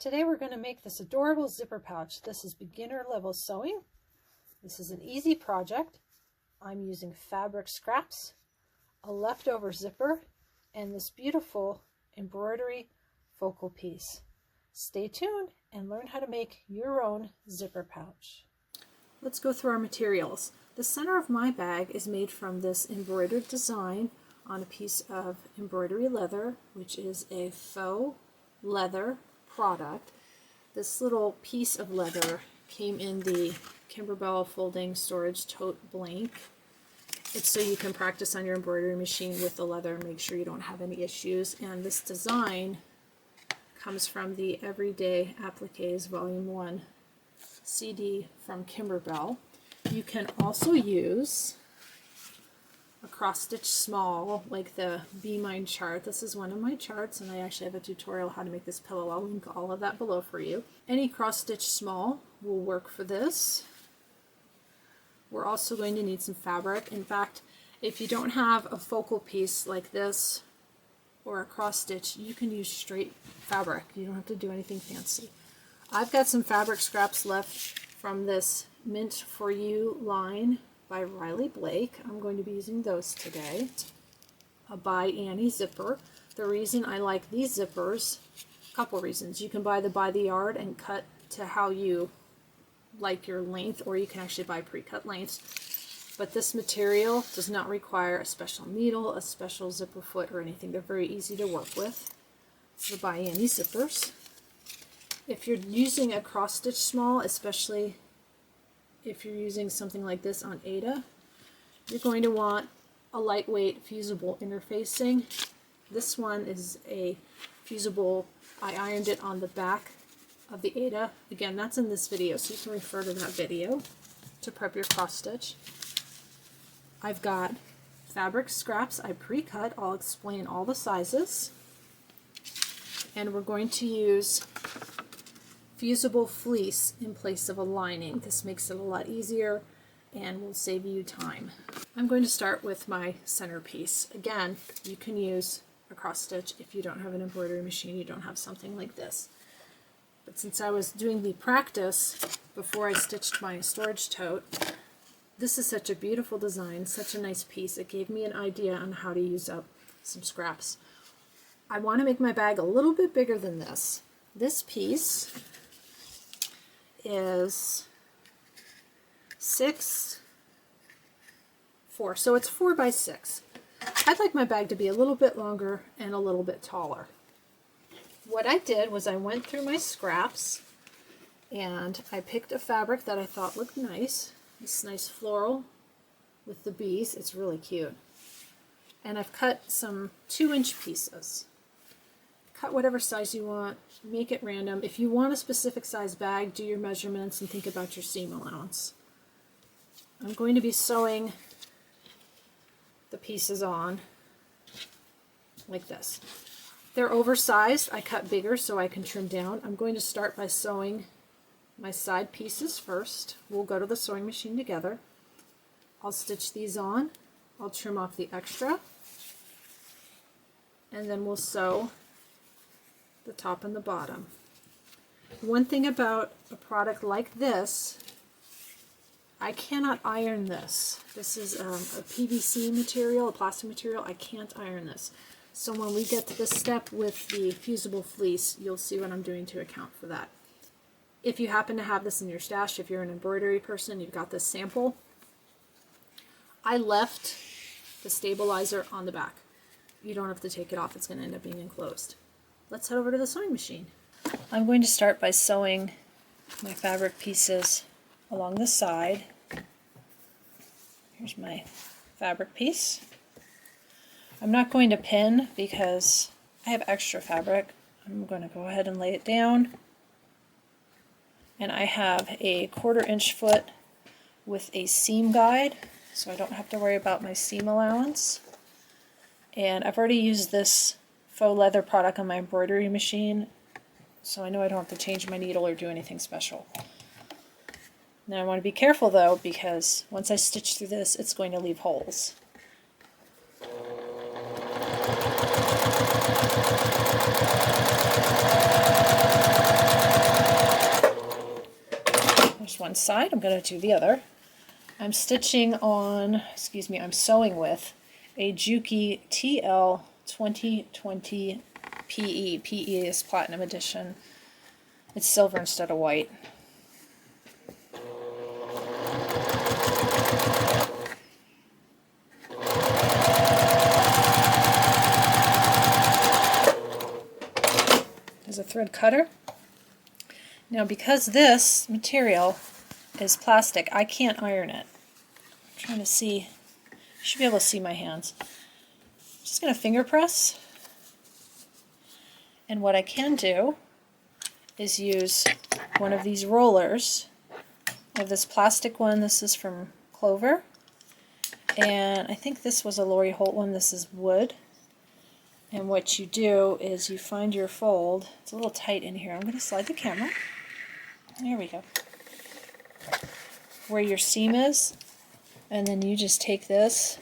Today we're going to make this adorable zipper pouch. This is beginner level sewing. This is an easy project. I'm using fabric scraps, a leftover zipper, and this beautiful embroidery focal piece. Stay tuned and learn how to make your own zipper pouch. Let's go through our materials. The center of my bag is made from this embroidered design on a piece of embroidery leather, which is a faux leather product. This little piece of leather came in the Kimberbell folding storage tote blank. It's so you can practice on your embroidery machine with the leather and make sure you don't have any issues. And this design comes from the Everyday Appliques Volume 1 CD from Kimberbell. You can also use a cross stitch small like the Be Mine chart. This is one of my charts, and I actually have a tutorial how to make this pillow. I'll link all of that below for you. Any cross stitch small will work for this. We're also going to need some fabric. In fact, if you don't have a focal piece like this or a cross stitch, you can use straight fabric. You don't have to do anything fancy. I've got some fabric scraps left from this Mint For You line by Riley Blake. I'm going to be using those today. A By Annie zipper. The reason I like these zippers, a couple reasons. You can buy the yard and cut to how you like your length, or you can actually buy pre-cut lengths. But this material does not require a special needle, a special zipper foot, or anything. They're very easy to work with. It's the By Annie zippers. If you're using a cross stitch small, especially if you're using something like this on Ada, you're going to want a lightweight fusible interfacing. This one is a fusible. I ironed it on the back of the Ada. Again, that's in this video, so you can refer to that video to prep your cross stitch. I've got fabric scraps I pre-cut. I'll explain all the sizes. And we're going to use Fusible Fleece in place of a lining. This makes it a lot easier and will save you time. I'm going to start with my centerpiece. Again, you can use a cross stitch if you don't have an embroidery machine, you don't have something like this. But since I was doing the practice before I stitched my storage tote, this is such a beautiful design, such a nice piece. It gave me an idea on how to use up some scraps. I want to make my bag a little bit bigger than this. This piece is 6'4", so it's 4 by 6. I'd like my bag to be a little bit longer and a little bit taller. What I did was I went through my scraps and I picked a fabric that I thought looked nice. This nice floral with the bees. It's really cute. And I've cut some 2-inch pieces. Cut whatever size you want, make it random. If you want a specific size bag, do your measurements and think about your seam allowance. I'm going to be sewing the pieces on like this. They're oversized. I cut bigger so I can trim down. I'm going to start by sewing my side pieces first. We'll go to the sewing machine together. I'll stitch these on. I'll trim off the extra. And then we'll sew the top and the bottom. One thing about a product like this, I cannot iron this. This is a PVC material, a plastic material. I can't iron this. So when we get to this step with the Fusible Fleece, you'll see what I'm doing to account for that. If you happen to have this in your stash, if you're an embroidery person, you've got this sample. I left the stabilizer on the back. You don't have to take it off. It's going to end up being enclosed. Let's head over to the sewing machine. I'm going to start by sewing my fabric pieces along the side. Here's my fabric piece. I'm not going to pin because I have extra fabric. I'm going to go ahead and lay it down. And I have a 1/4 inch foot with a seam guide, so I don't have to worry about my seam allowance. And I've already used this faux leather product on my embroidery machine, so I know I don't have to change my needle or do anything special. Now I want to be careful though, because once I stitch through this, it's going to leave holes. one side. I'm going to do the other. I'm stitching on, excuse me, I'm sewing with a Juki TL 2020 PE. PE is Platinum Edition. It's silver instead of white. There's a thread cutter. Now because this material is plastic, I can't iron it. I'm trying to see, you should be able to see my hands. I'm just going to finger press. And what I can do is use one of these rollers. I have this plastic one. This is from Clover. And I think this was a Lori Holt one. This is wood. And what you do is you find your fold. It's a little tight in here. I'm going to slide the camera. There we go. Where your seam is. And then you just take this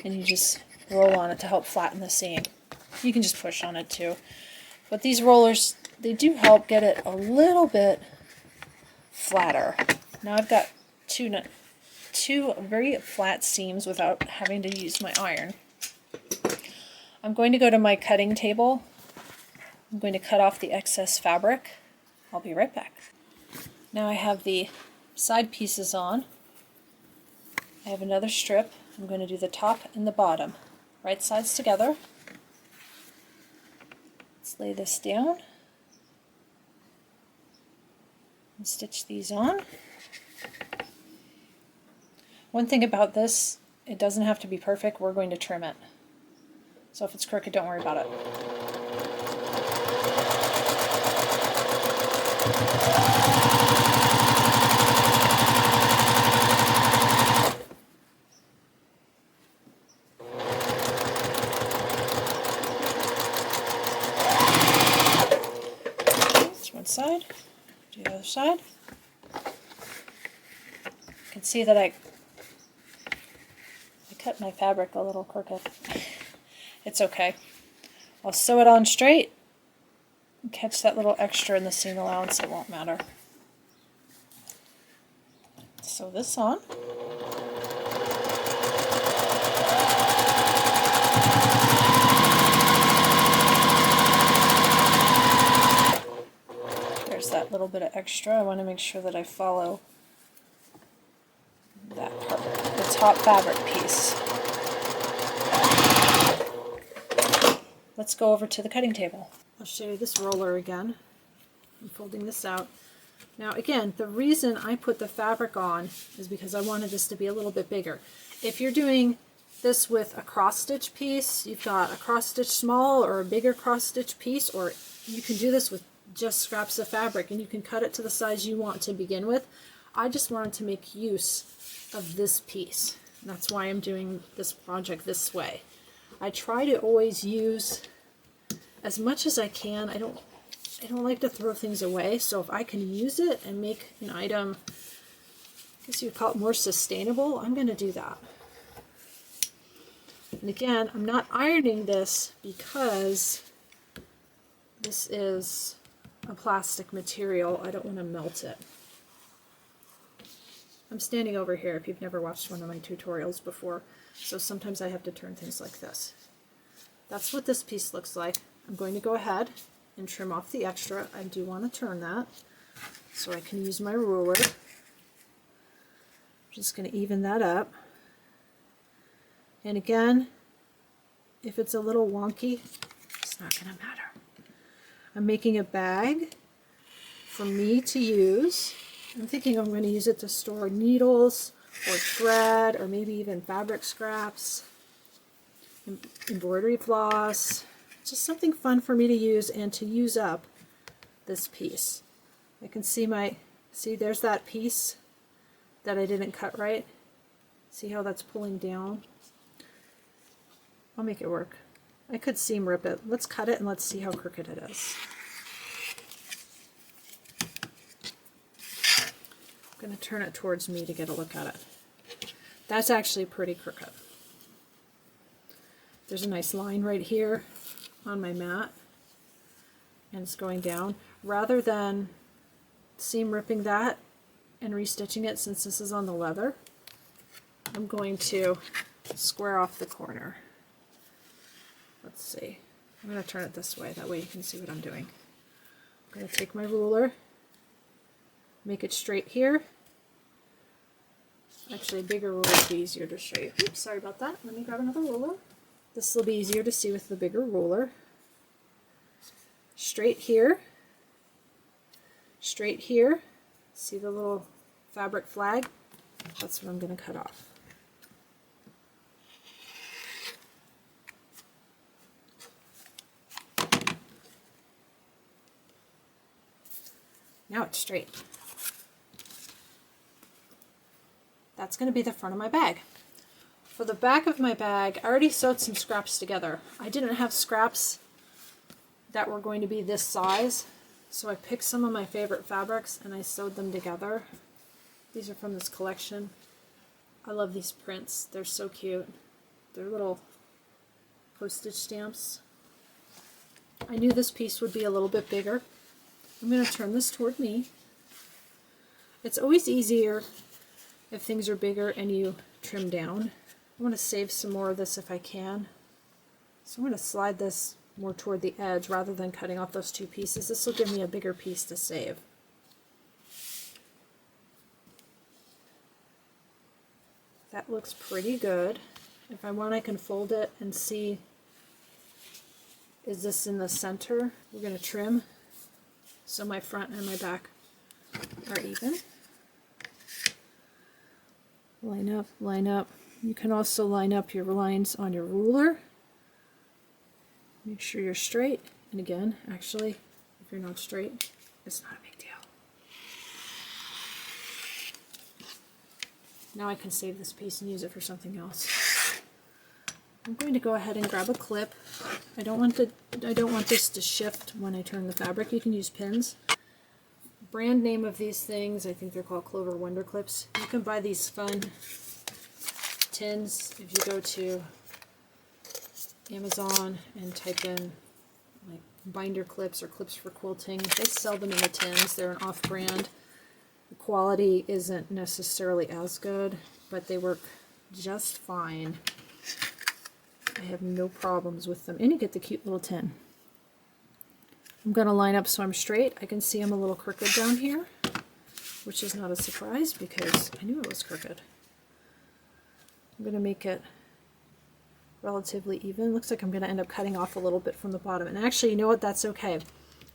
and you just roll on it to help flatten the seam. You can just push on it too. But these rollers, they do help get it a little bit flatter. Now I've got two very flat seams without having to use my iron. I'm going to go to my cutting table. I'm going to cut off the excess fabric. I'll be right back. Now I have the side pieces on. I have another strip. I'm going to do the top and the bottom. Right sides together. Let's lay this down and stitch these on. One thing about this, it doesn't have to be perfect. We're going to trim it. So if it's crooked, don't worry about it. That's one side. Do the other side. You can see that I cut my fabric a little crooked. It's okay. I'll sew it on straight and catch that little extra in the seam allowance. It won't matter. Sew this on. There's that little bit of extra. I want to make sure that I follow that part, the top fabric piece. Let's go over to the cutting table. I'll show you this roller again. I'm folding this out. Now again, the reason I put the fabric on is because I wanted this to be a little bit bigger. If you're doing this with a cross stitch piece, you've got a cross stitch small or a bigger cross stitch piece, or you can do this with just scraps of fabric and you can cut it to the size you want to begin with. I just wanted to make use of this piece. And that's why I'm doing this project this way. I try to always use as much as I can. I don't like to throw things away, so if I can use it and make an item, I guess you'd call it more sustainable, I'm going to do that. And again, I'm not ironing this because this is a plastic material. I don't want to melt it. I'm standing over here if you've never watched one of my tutorials before, so sometimes I have to turn things like this. That's what this piece looks like. I'm going to go ahead and trim off the extra. I do want to turn that so I can use my ruler. I'm just going to even that up. And again, if it's a little wonky, it's not going to matter. I'm making a bag for me to use. I'm thinking I'm going to use it to store needles or thread or maybe even fabric scraps, embroidery floss, just something fun for me to use and to use up this piece. I can see there's that piece that I didn't cut right. See how that's pulling down? I'll make it work. I could seam rip it. Let's cut it and let's see how crooked it is. I'm going to turn it towards me to get a look at it. That's actually pretty crooked. There's a nice line right here on my mat and it's going down. Rather than seam ripping that and restitching it, since this is on the leather, I'm going to square off the corner. Let's see. I'm going to turn it this way, that way you can see what I'm doing. I'm going to take my ruler, make it straight here. Actually, a bigger ruler would be easier to show you. Oops, sorry about that. Let me grab another ruler. This will be easier to see with the bigger ruler. Straight here. Straight here. See the little fabric flag? That's what I'm going to cut off. Now it's straight. That's going to be the front of my bag. For the back of my bag, I already sewed some scraps together. I didn't have scraps that were going to be this size, so I picked some of my favorite fabrics and I sewed them together. These are from this collection. I love these prints. They're so cute. They're little postage stamps. I knew this piece would be a little bit bigger. I'm going to turn this toward me. It's always easier if things are bigger and you trim down. I want to save some more of this if I can. So I'm going to slide this more toward the edge rather than cutting off those two pieces. This will give me a bigger piece to save. That looks pretty good. If I want, I can fold it and see, is this in the center? We're going to trim so my front and my back are even. Line up, line up. You can also line up your lines on your ruler. Make sure you're straight. And again, actually, if you're not straight, it's not a big deal. Now I can save this piece and use it for something else. I'm going to go ahead and grab a clip. I don't want this to shift when I turn the fabric. You can use pins. Brand name of these things, I think they're called Clover Wonder Clips. You can buy these fun tins if you go to Amazon and type in like binder clips or clips for quilting. They sell them in the tins. They're an off-brand. The quality isn't necessarily as good, but they work just fine. I have no problems with them. And you get the cute little tin. I'm going to line up so I'm straight. I can see I'm a little crooked down here, which is not a surprise because I knew it was crooked. I'm going to make it relatively even. Looks like I'm going to end up cutting off a little bit from the bottom. And actually, you know what? That's okay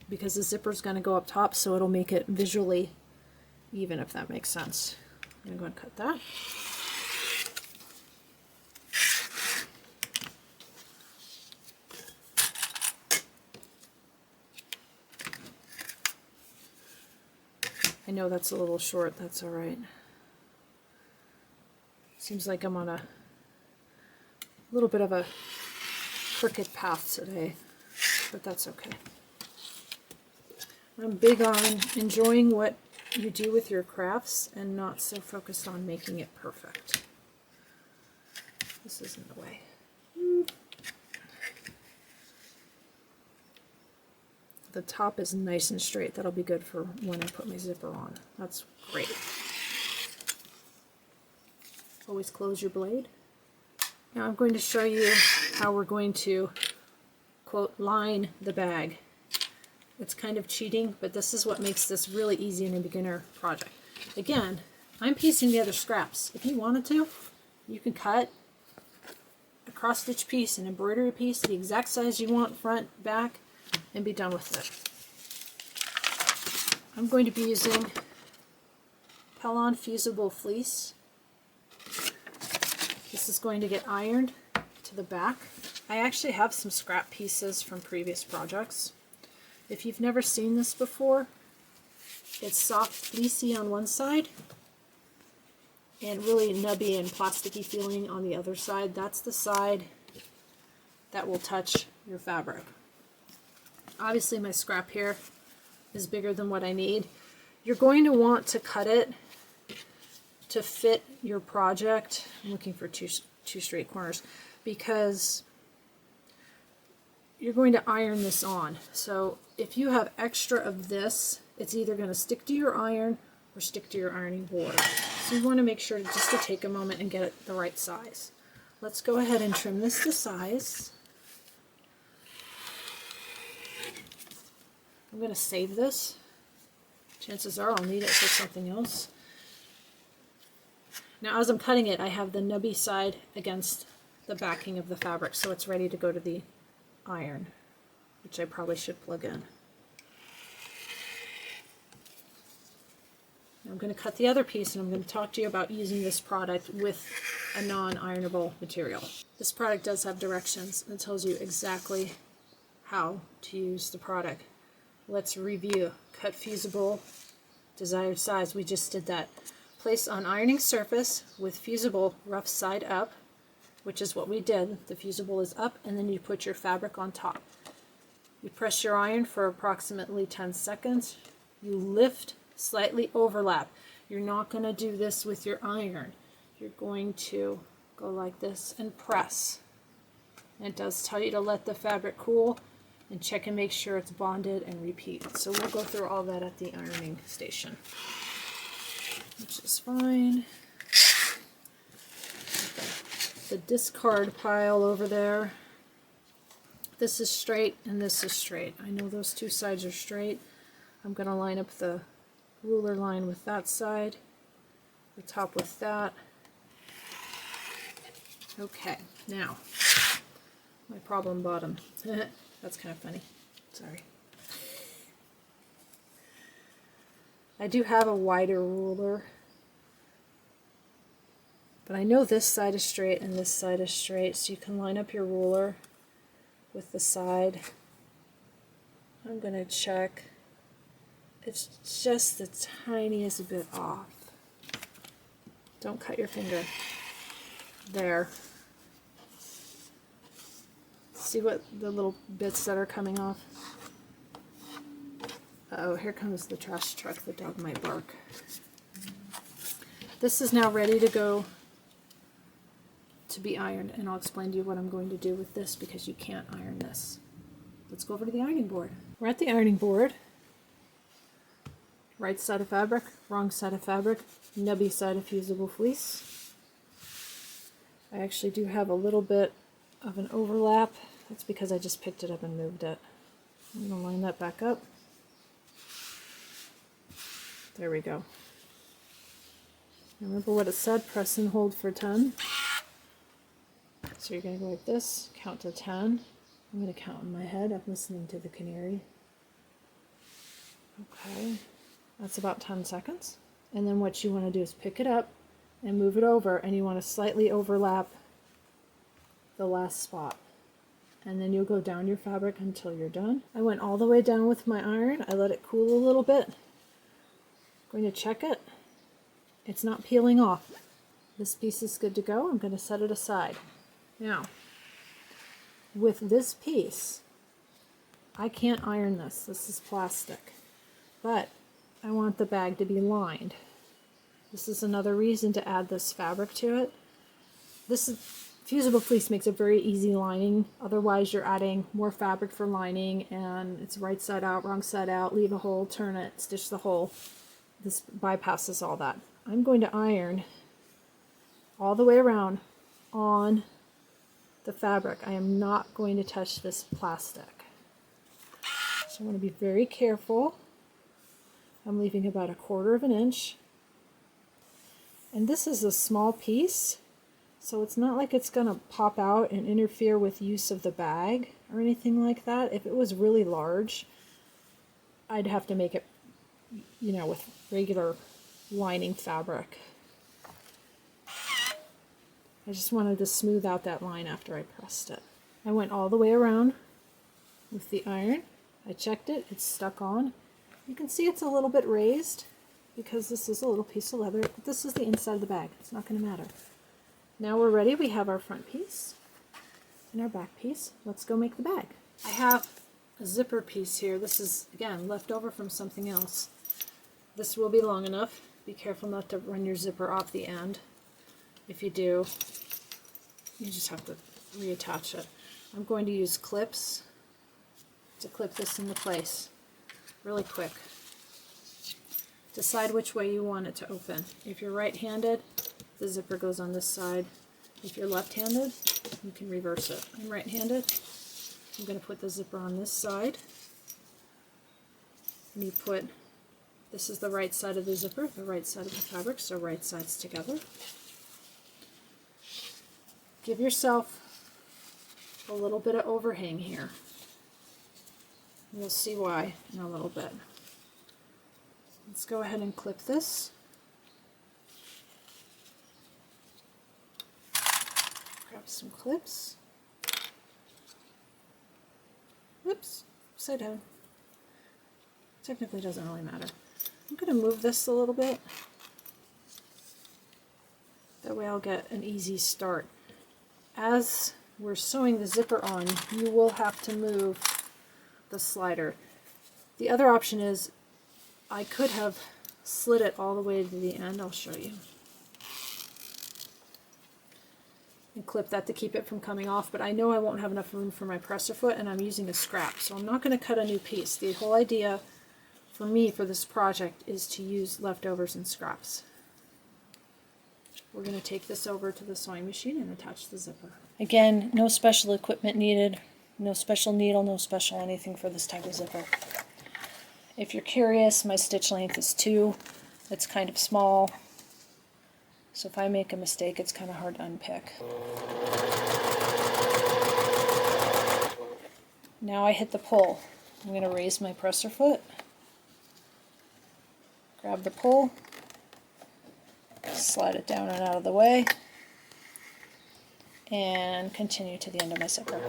because the zipper is going to go up top, so it'll make it visually even, if that makes sense. I'm going to go and cut that. I know that's a little short, that's all right. Seems like I'm on a little bit of a crooked path today, but that's okay. I'm big on enjoying what you do with your crafts and not so focused on making it perfect. This is in the way. The top is nice and straight. That'll be good for when I put my zipper on. That's great. Always close your blade. Now I'm going to show you how we're going to, quote, line the bag. It's kind of cheating, but this is what makes this really easy in a beginner project. Again, I'm piecing together scraps. If you wanted to, you can cut a cross-stitch piece, an embroidery piece, the exact size you want, front, back, and be done with it. I'm going to be using Pellon Fusible Fleece. This is going to get ironed to the back. I actually have some scrap pieces from previous projects. If you've never seen this before, it's soft fleecy on one side and really nubby and plasticky feeling on the other side. That's the side that will touch your fabric. Obviously my scrap here is bigger than what I need. You're going to want to cut it to fit your project. I'm looking for two straight corners because you're going to iron this on. So if you have extra of this, it's either going to stick to your iron or stick to your ironing board. So you want to make sure just to take a moment and get it the right size. Let's go ahead and trim this to size. I'm going to save this. Chances are I'll need it for something else. Now as I'm cutting it, I have the nubby side against the backing of the fabric, so it's ready to go to the iron, which I probably should plug in. Now I'm going to cut the other piece, and I'm going to talk to you about using this product with a non-ironable material. This product does have directions. It tells you exactly how to use the product. Let's review. Cut fusible, desired size. We just did that. Place on ironing surface with fusible rough side up, which is what we did. The fusible is up, and then you put your fabric on top. You press your iron for approximately 10 seconds. You lift, slightly overlap. You're not going to do this with your iron. You're going to go like this and press. And it does tell you to let the fabric cool and check and make sure it's bonded, and repeat. So we'll go through all that at the ironing station, which is fine. The discard pile over there, this is straight and this is straight. I know those two sides are straight. I'm going to line up the ruler line with that side, the top with that. Okay, now my problem bottom. That's kind of funny. Sorry. I do have a wider ruler, but I know this side is straight and this side is straight, so you can line up your ruler with the side. I'm going to check. It's just the tiniest bit off. Don't cut your finger. There. See what the little bits that are coming off? Uh-oh, here comes the trash truck. The dog might bark. This is now ready to go to be ironed, and I'll explain to you what I'm going to do with this because you can't iron this. Let's go over to the ironing board. We're at the ironing board. Right side of fabric, wrong side of fabric, nubby side of fusible fleece. I actually do have a little bit of an overlap. That's because I just picked it up and moved it. I'm going to line that back up. There we go. Remember what it said, press and hold for 10. So you're going to go like this, count to 10. I'm going to count in my head. I'm listening to the canary. Okay, that's about 10 seconds. And then what you want to do is pick it up and move it over, and you want to slightly overlap the last spot. And then you'll go down your fabric until you're done. I went all the way down with my iron. I let it cool a little bit. I'm going to check it. It's not peeling off. This piece is good to go. I'm going to set it aside. Now, with this piece, I can't iron this. This is plastic. But I want the bag to be lined. This is another reason to add this fabric to it. Fusible fleece makes a very easy lining. Otherwise, you're adding more fabric for lining, and it's right side out, wrong side out, leave a hole, turn it, stitch the hole. This bypasses all that. I'm going to iron all the way around on the fabric. I am not going to touch this plastic. So I want to be very careful. I'm leaving about 1/4 of an inch. And this is a small piece, so it's not like it's going to pop out and interfere with use of the bag or anything like that. If it was really large, I'd have to make it, you know, with regular lining fabric. I just wanted to smooth out that line after I pressed it. I went all the way around with the iron. I checked it, it's stuck on. You can see it's a little bit raised because this is a little piece of leather, but this is the inside of the bag. It's not going to matter. Now we're ready. We have our front piece and our back piece. Let's go make the bag. I have a zipper piece here. This is, again, left over from something else. This will be long enough. Be careful not to run your zipper off the end. If you do, you just have to reattach it. I'm going to use clips to clip this into place really quick. Decide which way you want it to open. If you're right-handed, the zipper goes on this side. If you're left-handed, you can reverse it. I'm right-handed. I'm going to put the zipper on this side. And you put, this is the right side of the zipper, the right side of the fabric, so right sides together. Give yourself a little bit of overhang here. You'll see why in a little bit. Let's go ahead and clip this. Grab some clips. Oops, upside down. Technically doesn't really matter. I'm going to move this a little bit. That way I'll get an easy start. As we're sewing the zipper on, you will have to move the slider. The other option is I could have slid it all the way to the end. I'll show you. And clip that to keep it from coming off, but I know I won't have enough room for my presser foot, and I'm using a scrap, so I'm not going to cut a new piece. The whole idea for me for this project is to use leftovers and scraps. We're going to take this over to the sewing machine and attach the zipper. Again, no special equipment needed, no special needle, no special anything for this type of zipper. If you're curious, my stitch length is 2. It's kind of small, so if I make a mistake, it's kind of hard to unpick. Now I hit the pull. I'm going to raise my presser foot, grab the pull, slide it down and out of the way, and continue to the end of my zipper.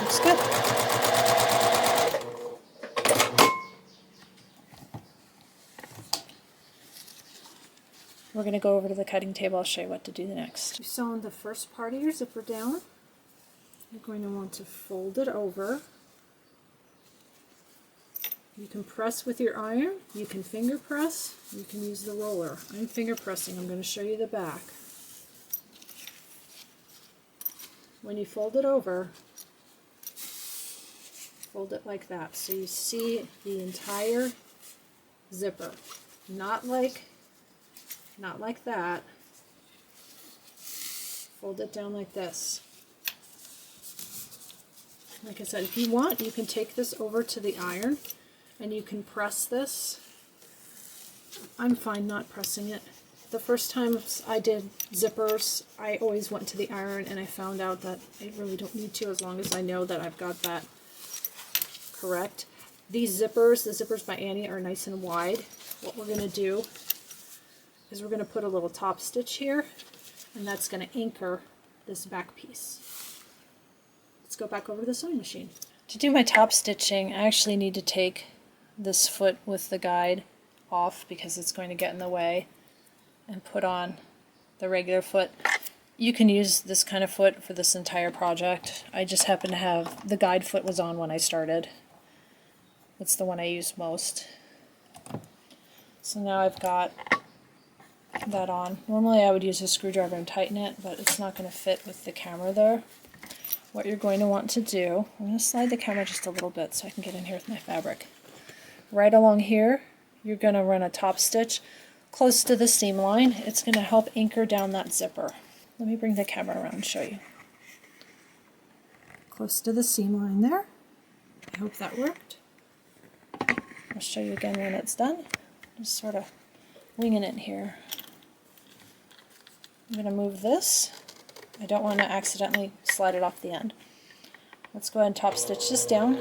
Looks good. We're going to go over to the cutting table. I'll show you what to do next. You've sewn the first part of your zipper down. You're going to want to fold it over. You can press with your iron, you can finger press, you can use the roller. I'm finger pressing. I'm going to show you the back. When you fold it over, fold it like that so you see the entire zipper. Not like that. Fold it down like this. Like I said, if you want, you can take this over to the iron and you can press this. I'm fine not pressing it. The first time I did zippers, I always went to the iron, and I found out that I really don't need to as long as I know that I've got that correct. These zippers, the zippers by Annie, are nice and wide. What we're going to do is we're going to put a little top stitch here, and that's going to anchor this back piece. Let's go back over to the sewing machine. To do my top stitching, I actually need to take this foot with the guide off because it's going to get in the way, and put on the regular foot. You can use this kind of foot for this entire project. I just happen to have, the guide foot was on when I started. It's the one I use most. So now I've got that on. Normally I would use a screwdriver and tighten it, but it's not going to fit with the camera there. What you're going to want to do, I'm going to slide the camera just a little bit so I can get in here with my fabric. Right along here, you're going to run a top stitch close to the seam line. It's going to help anchor down that zipper. Let me bring the camera around and show you. Close to the seam line there. I hope that worked. I'll show you again when it's done. Just sort of winging it here. I'm going to move this. I don't want to accidentally slide it off the end. Let's go ahead and top stitch this down.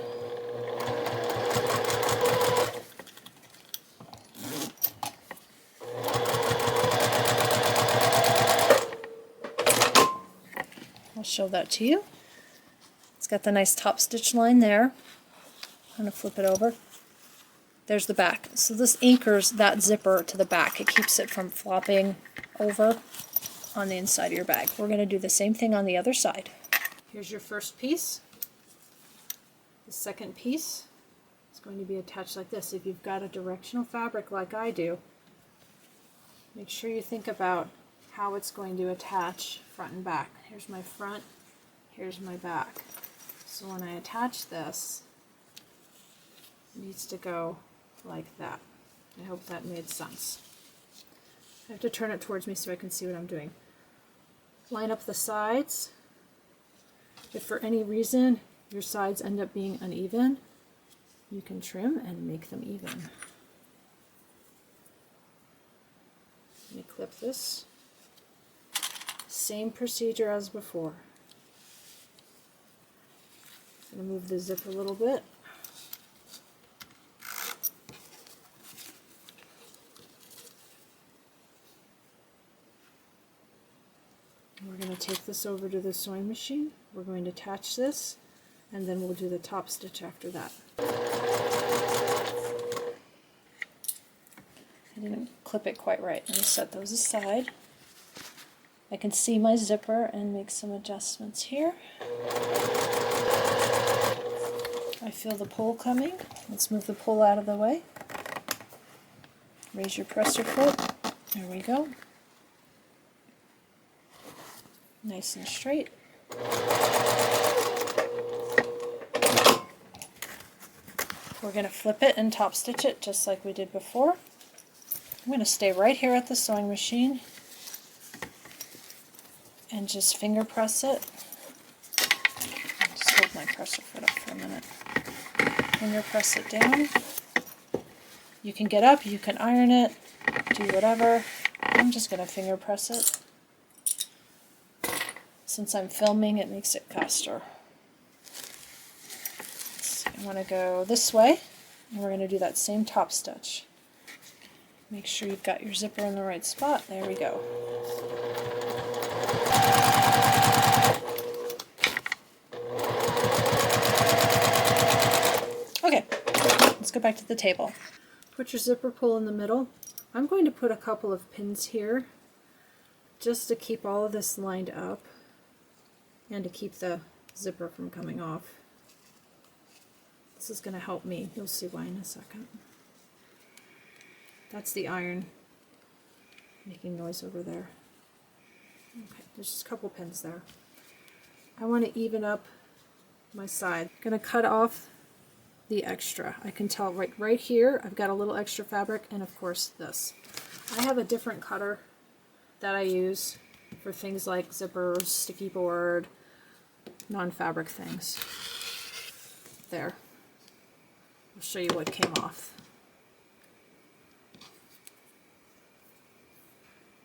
I'll show that to you. It's got the nice top stitch line there. I'm going to flip it over. There's the back. So this anchors that zipper to the back. It keeps it from flopping over on the inside of your bag. We're going to do the same thing on the other side. Here's your first piece. The second piece is going to be attached like this. If you've got a directional fabric like I do, make sure you think about how it's going to attach front and back. Here's my front, here's my back. So when I attach this, it needs to go like that. I hope that made sense. I have to turn it towards me so I can see what I'm doing. Line up the sides. If for any reason your sides end up being uneven, you can trim and make them even. Let me clip this. Same procedure as before. I'm going to move the zip a little bit. We're going to take this over to the sewing machine. We're going to attach this, and then we'll do the top stitch after that. I didn't clip it quite right. Let me set those aside. I can see my zipper and make some adjustments here. I feel the pull coming. Let's move the pull out of the way. Raise your presser foot. There we go. Nice and straight. We're going to flip it and top stitch it just like we did before. I'm going to stay right here at the sewing machine and just finger press it. Just hold my presser foot up for a minute. Finger press it down. You can get up, you can iron it, do whatever. I'm just going to finger press it. Since I'm filming, it makes it faster. I want to go this way, and we're going to do that same top stitch. Make sure you've got your zipper in the right spot. There we go. Okay, let's go back to the table. Put your zipper pull in the middle. I'm going to put a couple of pins here just to keep all of this lined up and to keep the zipper from coming off. This is going to help me. You'll see why in a second. That's the iron making noise over there. Okay, there's just a couple pins there. I want to even up my side. I'm going to cut off the extra. I can tell right here I've got a little extra fabric, and of course this. I have a different cutter that I use for things like zippers, sticky board, non-fabric things. There. I'll show you what came off.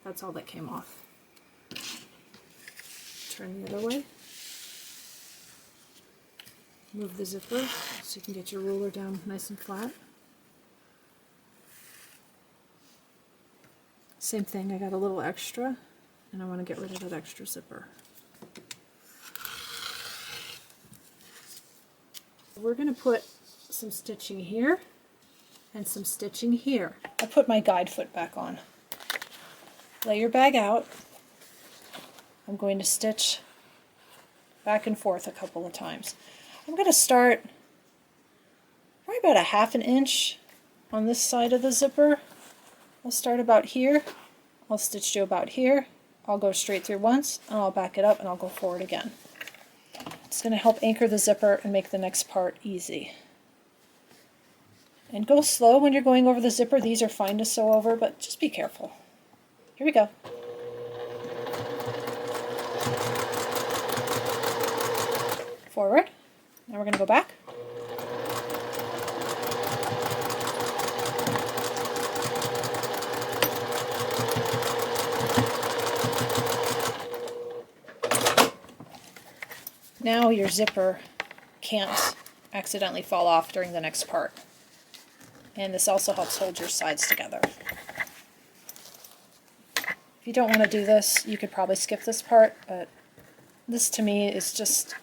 That's all that came off. Turn the other way. Move the zipper so you can get your ruler down nice and flat. Same thing, I got a little extra, and I want to get rid of that extra zipper. We're going to put some stitching here and some stitching here. I put my guide foot back on. Lay your bag out. I'm going to stitch back and forth a couple of times. I'm going to start right about a ½ inch on this side of the zipper. I'll start about here. I'll stitch to about here. I'll go straight through once, and I'll back it up, and I'll go forward again. It's going to help anchor the zipper and make the next part easy. And go slow when you're going over the zipper. These are fine to sew over, but just be careful. Here we go. Forward. Now we're going to go back. Now your zipper can't accidentally fall off during the next part. And this also helps hold your sides together. If you don't want to do this, you could probably skip this part, but this to me is just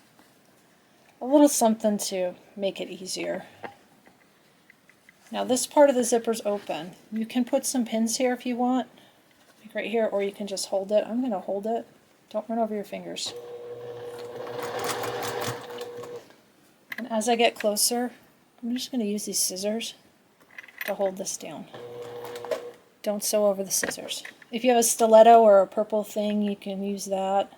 a little something to make it easier. Now this part of the zipper's open. You can put some pins here if you want, like right here, or you can just hold it. I'm going to hold it. Don't run over your fingers. And as I get closer, I'm just going to use these scissors to hold this down. Don't sew over the scissors. If you have a stiletto or a purple thing, you can use that.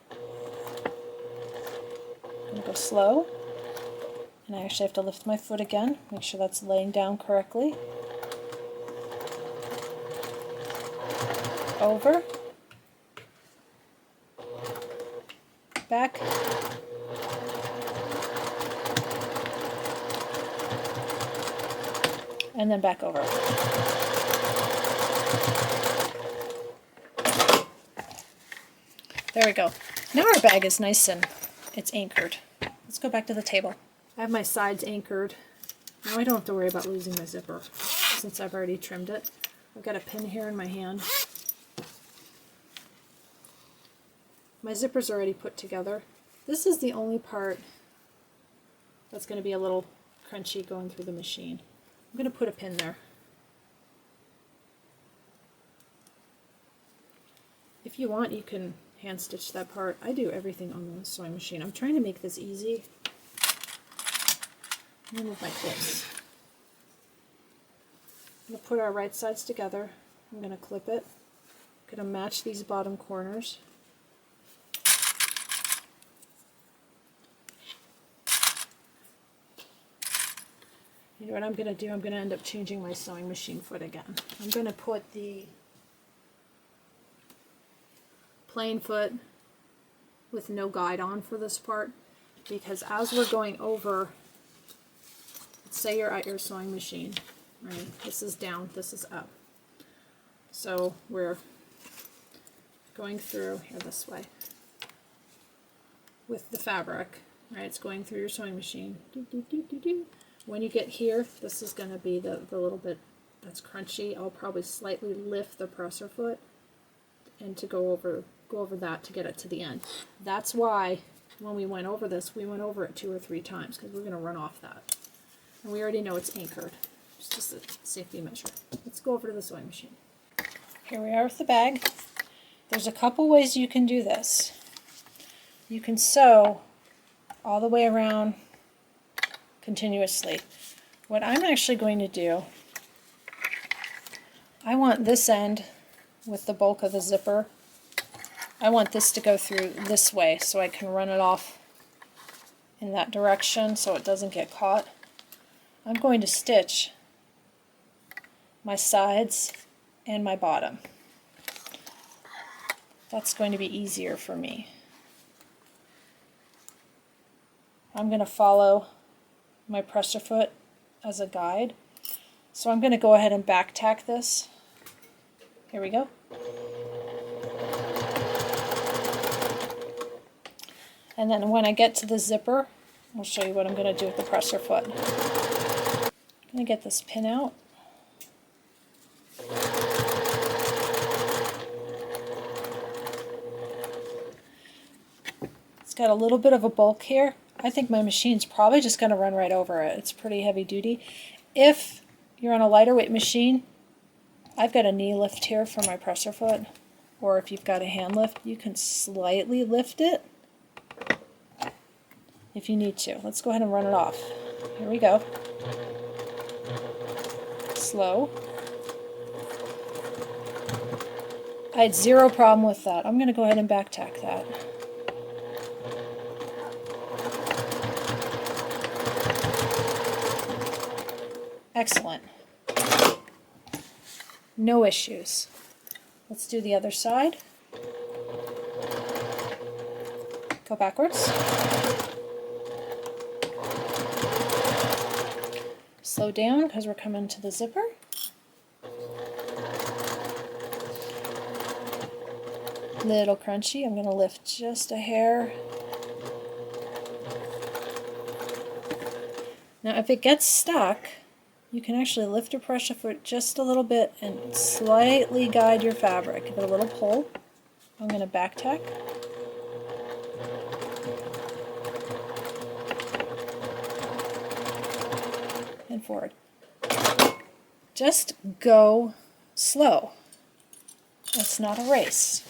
I'm going to go slow. And I actually have to lift my foot again, make sure that's laying down correctly. Over. Back. And then back over. There we go. Now our bag is nice and it's anchored. Let's go back to the table. I have my sides anchored. Now I don't have to worry about losing my zipper since I've already trimmed it. I've got a pin here in my hand. My zipper's already put together. This is the only part that's going to be a little crunchy going through the machine. I'm going to put a pin there. If you want, you can hand stitch that part. I do everything on the sewing machine. I'm trying to make this easy. I'm going to move my clips. I'm going to put our right sides together. I'm going to clip it. I'm going to match these bottom corners. You know what I'm going to do? I'm going to end up changing my sewing machine foot again. I'm going to put the plain foot with no guide on for this part, because as we're going over, let's say you're at your sewing machine, right? This is down, this is up. So we're going through here this way with the fabric, right? It's going through your sewing machine. When you get here, this is going to be the little bit that's crunchy. I'll probably slightly lift the presser foot and to go over that to get it to the end. That's why when we went over this, we went over it 2 or 3 times, because we're going to run off that. And we already know it's anchored. It's just a safety measure. Let's go over to the sewing machine. Here we are with the bag. There's a couple ways you can do this. You can sew all the way around continuously. What I'm actually going to do, I want this end with the bulk of the zipper, I want this to go through this way so I can run it off in that direction so it doesn't get caught. I'm going to stitch my sides and my bottom. That's going to be easier for me. I'm going to follow my presser foot as a guide. So I'm going to go ahead and back tack this. Here we go. And then when I get to the zipper, I'll show you what I'm going to do with the presser foot. I'm going to get this pin out. It's got a little bit of a bulk here. I think my machine's probably just going to run right over it. It's pretty heavy duty. If you're on a lighter weight machine, I've got a knee lift here for my presser foot, or if you've got a hand lift, you can slightly lift it if you need to. Let's go ahead and run it off. Here we go. Slow. I had zero problem with that. I'm going to go ahead and back tack that. Excellent. No issues. Let's do the other side. Go backwards. Slow down because we're coming to the zipper. Little crunchy. I'm going to lift just a hair. Now if it gets stuck, you can actually lift your presser foot just a little bit and slightly guide your fabric. Give it a little pull. I'm going to back tack. And forward. Just go slow. It's not a race.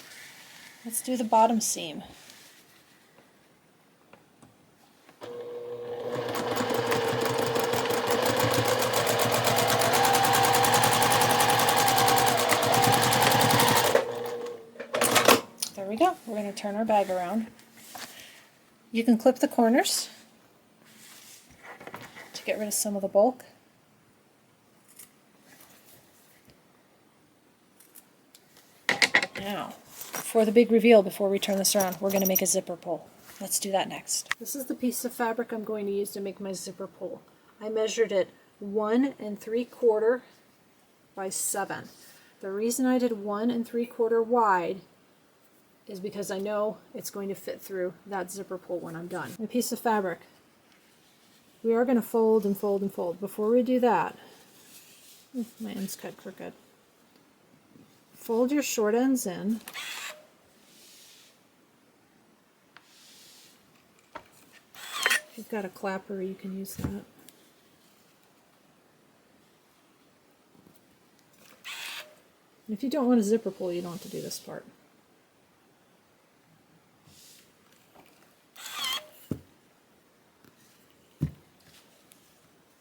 Let's do the bottom seam. There we go. We're going to turn our bag around. You can clip the corners to get rid of some of the bulk. Now, for the big reveal, before we turn this around, we're going to make a zipper pull. Let's do that next. This is the piece of fabric I'm going to use to make my zipper pull. I measured it 1 3/4 by 7. The reason I did 1 3/4 wide is because I know it's going to fit through that zipper pull when I'm done. My piece of fabric. We are going to fold and fold and fold. Before we do that, my end's cut crooked. Fold your short ends in. If you've got a clapper, you can use that. And if you don't want a zipper pull, you don't have to do this part.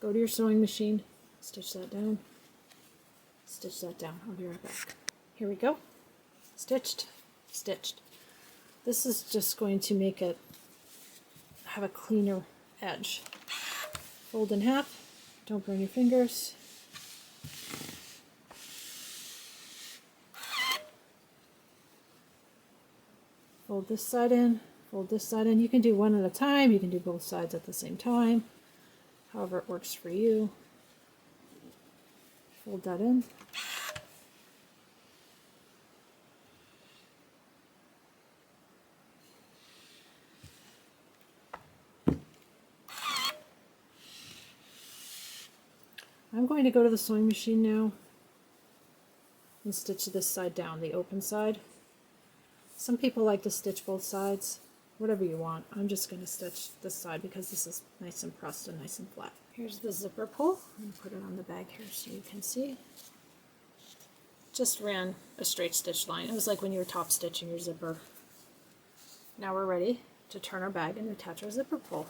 Go to your sewing machine, stitch that down, stitch that down. I'll be right back. Here we go. Stitched, stitched. This is just going to make it have a cleaner edge. Fold in half, don't burn your fingers. Fold this side in, fold this side in. You can do one at a time, you can do both sides at the same time, however it works for you. Fold that in. I'm going to go to the sewing machine now and stitch this side down, the open side. Some people like to stitch both sides, whatever you want. I'm just going to stitch this side because this is nice and pressed and nice and flat. Here's the zipper pull. I'm going to put it on the bag here so you can see. Just ran a straight stitch line. It was like when you were top stitching your zipper. Now we're ready to turn our bag and attach our zipper pull.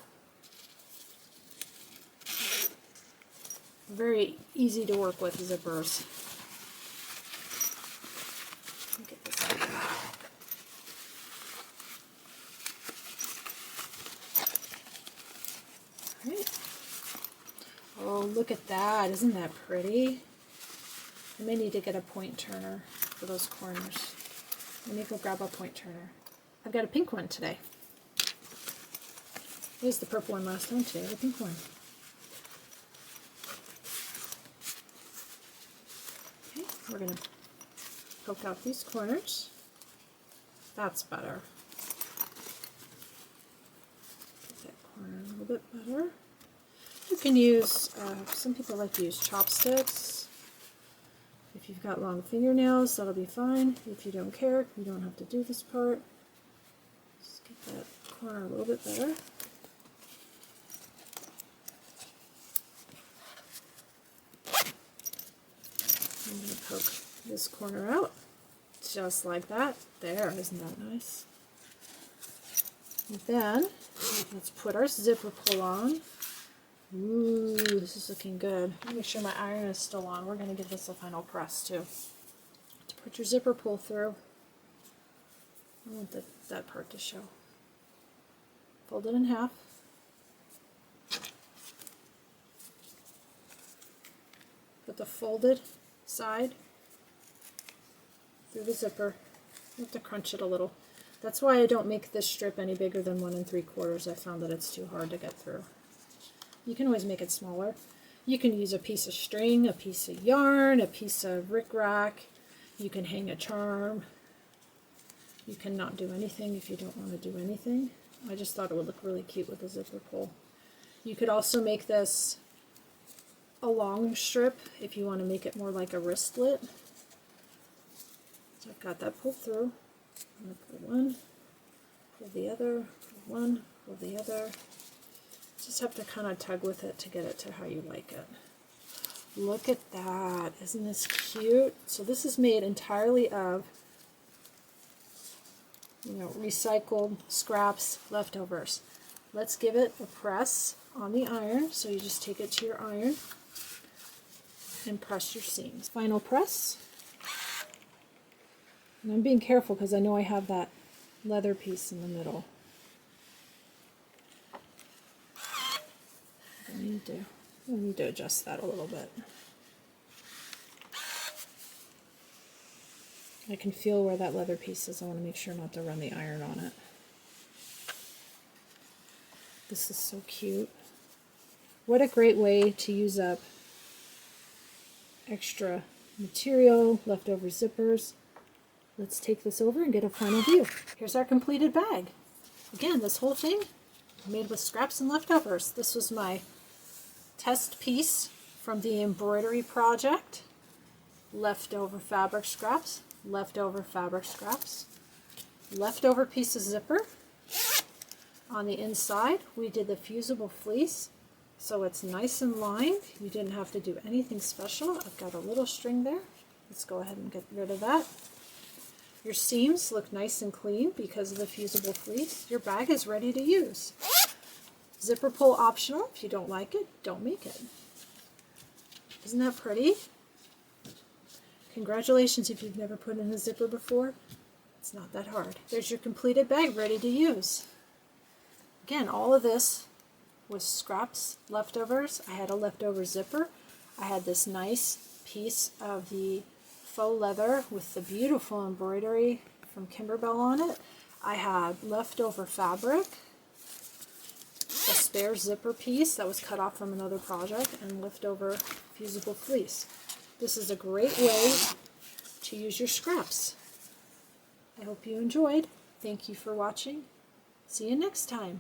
Very easy to work with zippers. Get this out. All right. Oh, look at that. Isn't that pretty? I may need to get a point turner for those corners. Let me go grab a point turner. I've got a pink one today. I used the purple one last time. Today I have a pink one. Okay, we're going to poke out these corners. That's better. Get that corner a little bit better. You can use, some people like to use chopsticks. If you've got long fingernails, that'll be fine. If you don't care, you don't have to do this part. Just get that corner a little bit better. I'm going to poke this corner out, just like that. There, isn't that nice? And then, let's put our zipper pull on. Ooh, this is looking good. Make sure my iron is still on. We're going to give this a final press too. To put your zipper pull through, I want that part to show. Fold it in half. Put the folded side through the zipper. You have to crunch it a little. That's why I don't make this strip any bigger than 1 3/4. I found that it's too hard to get through. You can always make it smaller. You can use a piece of string, a piece of yarn, a piece of rickrack. You can hang a charm. You can not do anything if you don't want to do anything. I just thought it would look really cute with a zipper pull. You could also make this a long strip if you want to make it more like a wristlet. So I've got that pulled through. I'm going to pull one, pull the other, pull one, pull the other. Just have to kind of tug with it to get it to how you like it. Look at that. Isn't this cute? So this is made entirely of, recycled scraps, leftovers. Let's give it a press on the iron. So you just take it to your iron and press your seams. Final press. And I'm being careful because I know I have that leather piece in the middle. need to adjust that a little bit. I can feel where that leather piece is. I want to make sure not to run the iron on it. This is so cute. What a great way to use up extra material, leftover zippers. Let's take this over and get a final view. Here's our completed bag. Again, this whole thing made with scraps and leftovers. This was my test piece from the embroidery project. Leftover fabric scraps, leftover fabric scraps, leftover piece of zipper. On the inside, we did the Fusible Fleece, so it's nice and lined. You didn't have to do anything special. I've got a little string there. Let's go ahead and get rid of that. Your seams look nice and clean because of the Fusible Fleece. Your bag is ready to use. Zipper pull optional. If you don't like it, don't make it. Isn't that pretty? Congratulations if you've never put in a zipper before. It's not that hard. There's your completed bag ready to use. Again, all of this was scraps, leftovers. I had a leftover zipper. I had this nice piece of the faux leather with the beautiful embroidery from Kimberbell on it. I had leftover fabric, a spare zipper piece that was cut off from another project, and leftover Fusible Fleece. This is a great way to use your scraps. I hope you enjoyed. Thank you for watching. See you next time.